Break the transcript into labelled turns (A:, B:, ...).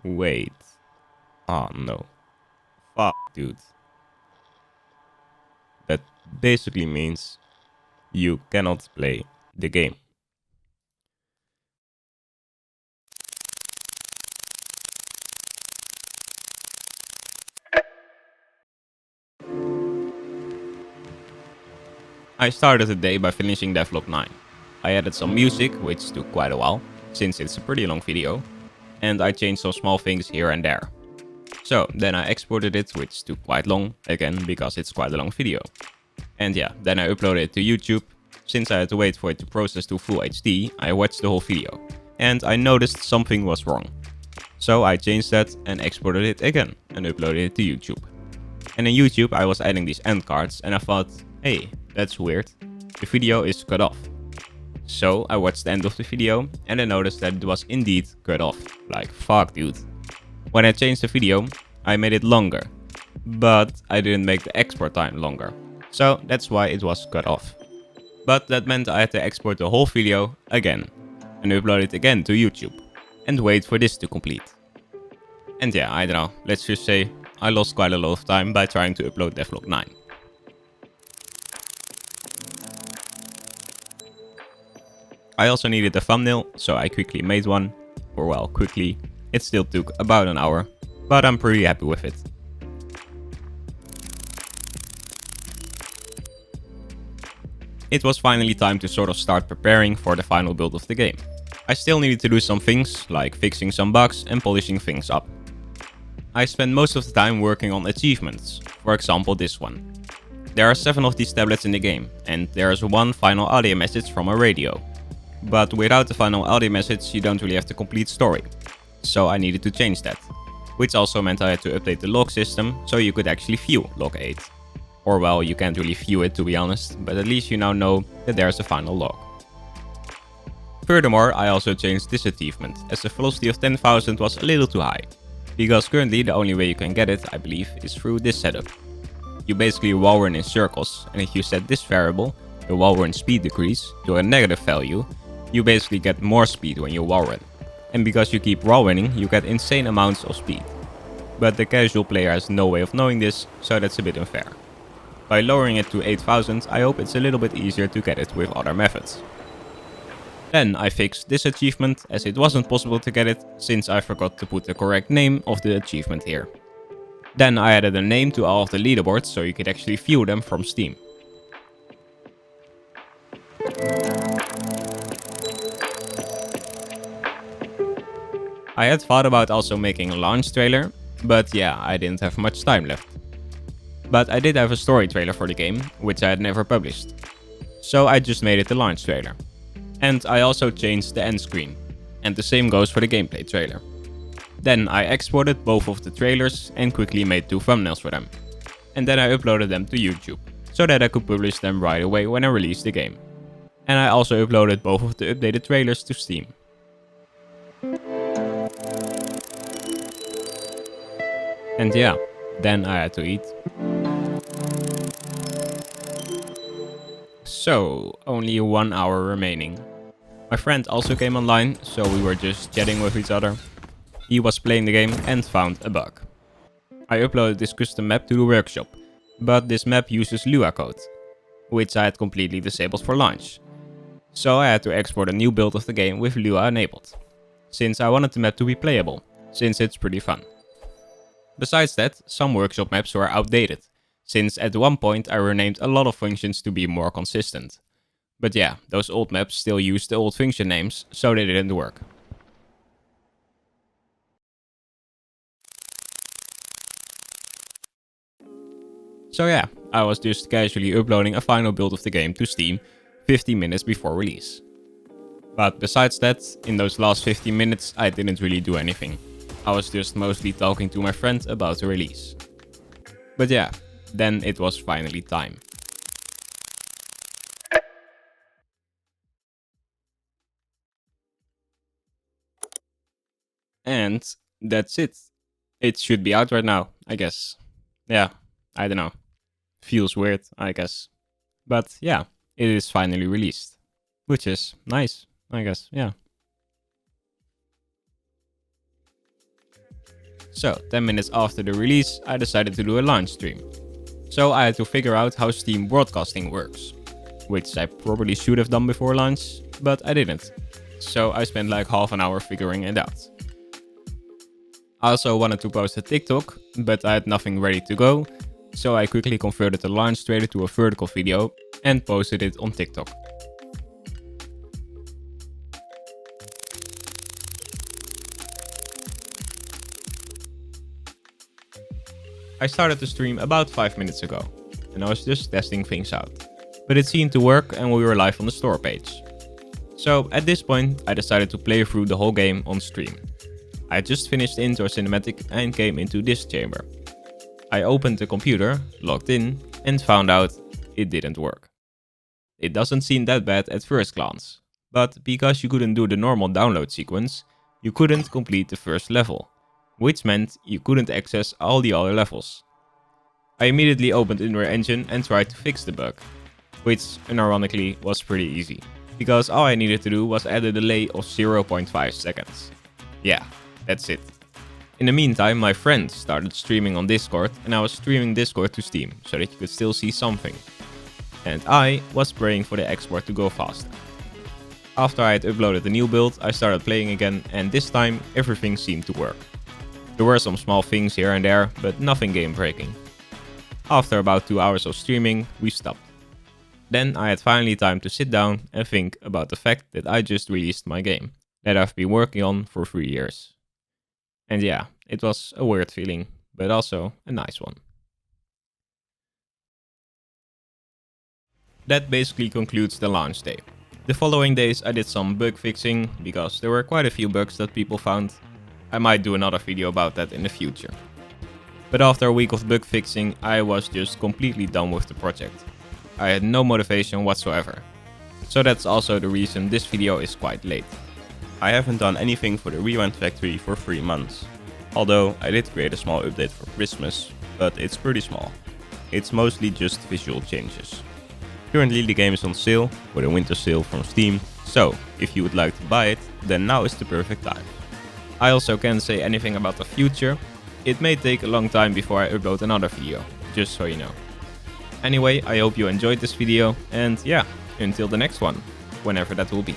A: Wait. Oh no. Fuck, dude. That basically means you cannot play the game. I started the day by finishing Devlog 9. I added some music, which took quite a while, since it's a pretty long video, and I changed some small things here and there. So then I exported it, which took quite long, again because it's quite a long video. And yeah, then I uploaded it to YouTube. Since I had to wait for it to process to full HD, I watched the whole video, and I noticed something was wrong. So I changed that and exported it again and uploaded it to YouTube. And in YouTube I was adding these end cards and I thought, hey, that's weird. The video is cut off. So I watched the end of the video and I noticed that it was indeed cut off. Like, fuck, dude. When I changed the video, I made it longer, but I didn't make the export time longer. So that's why it was cut off. But that meant I had to export the whole video again and upload it again to YouTube and wait for this to complete. And yeah, I don't know, let's just say I lost quite a lot of time by trying to upload Devlog 9. I also needed a thumbnail, so I quickly made one. Or well, quickly. It still took about an hour, but I'm pretty happy with it. It was finally time to sort of start preparing for the final build of the game. I still needed to do some things, like fixing some bugs and polishing things up. I spent most of the time working on achievements, for example this one. There are 7 of these tablets in the game, and there is one final audio message from a radio. But without the final audio message you don't really have the complete story. So I needed to change that. Which also meant I had to update the log system so you could actually view log 8. Or well, you can't really view it to be honest, but at least you now know that there's a final log. Furthermore, I also changed this achievement, as the velocity of 10,000 was a little too high. Because currently the only way you can get it, I believe, is through this setup. You basically wall run in circles, and if you set this variable, the wall run speed decrease, to a negative value, you basically get more speed when you wall run. And because you keep wall running, you get insane amounts of speed. But the casual player has no way of knowing this, so that's a bit unfair. By lowering it to 8000, I hope it's a little bit easier to get it with other methods. Then I fixed this achievement, as it wasn't possible to get it, since I forgot to put the correct name of the achievement here. Then I added a name to all of the leaderboards so you could actually view them from Steam. I had thought about also making a launch trailer, but yeah, I didn't have much time left. But I did have a story trailer for the game, which I had never published. So I just made it the launch trailer. And I also changed the end screen. And the same goes for the gameplay trailer. Then I exported both of the trailers and quickly made 2 thumbnails for them. And then I uploaded them to YouTube, so that I could publish them right away when I released the game. And I also uploaded both of the updated trailers to Steam. And yeah, then I had to eat. So, only 1 hour remaining. My friend also came online, so we were just chatting with each other. He was playing the game and found a bug. I uploaded this custom map to the workshop, but this map uses Lua code, which I had completely disabled for launch. So I had to export a new build of the game with Lua enabled, since I wanted the map to be playable, since it's pretty fun. Besides that, some workshop maps were outdated, since at one point I renamed a lot of functions to be more consistent. But yeah, those old maps still used the old function names, so they didn't work. So yeah, I was just casually uploading a final build of the game to Steam 15 minutes before release. But besides that, in those last 15 minutes I didn't really do anything. I was just mostly talking to my friend about the release. But yeah, then it was finally time. And that's it. It should be out right now, I guess. Yeah, I don't know. Feels weird, I guess. But yeah, it is finally released. Which is nice, I guess, yeah. So 10 minutes after the release, I decided to do a launch stream. So I had to figure out how Steam broadcasting works, which I probably should have done before launch, but I didn't. So I spent like half an hour figuring it out. I also wanted to post a TikTok, but I had nothing ready to go, so I quickly converted the launch trailer to a vertical video and posted it on TikTok. I started the stream about 5 minutes ago, and I was just testing things out. But it seemed to work and we were live on the store page. So at this point I decided to play through the whole game on stream. I had just finished the intro cinematic and came into this chamber. I opened the computer, logged in, and found out it didn't work. It doesn't seem that bad at first glance, but because you couldn't do the normal download sequence, you couldn't complete the first level, which meant you couldn't access all the other levels. I immediately opened Unreal Engine and tried to fix the bug, which unironically was pretty easy, because all I needed to do was add a delay of 0.5 seconds. Yeah, that's it. In the meantime, my friend started streaming on Discord and I was streaming Discord to Steam so that you could still see something. And I was praying for the export to go faster. After I had uploaded the new build, I started playing again and this time everything seemed to work. There were some small things here and there, but nothing game breaking. After about 2 hours of streaming, we stopped. Then I had finally time to sit down and think about the fact that I just released my game, that I've been working on for 3 years. And yeah, it was a weird feeling, but also a nice one. That basically concludes the launch day. The following days I did some bug fixing, because there were quite a few bugs that people found. I might do another video about that in the future. But after a week of bug fixing, I was just completely done with the project. I had no motivation whatsoever. So that's also the reason this video is quite late.
B: I haven't done anything for the Rewind Factory for 3 months. Although I did create a small update for Christmas, but it's pretty small. It's mostly just visual changes. Currently the game is on sale, with a winter sale from Steam, so if you would like to buy it, then now is the perfect time.
A: I also can't say anything about the future. It may take a long time before I upload another video, just so you know. Anyway, I hope you enjoyed this video, and yeah, until the next one, whenever that will be.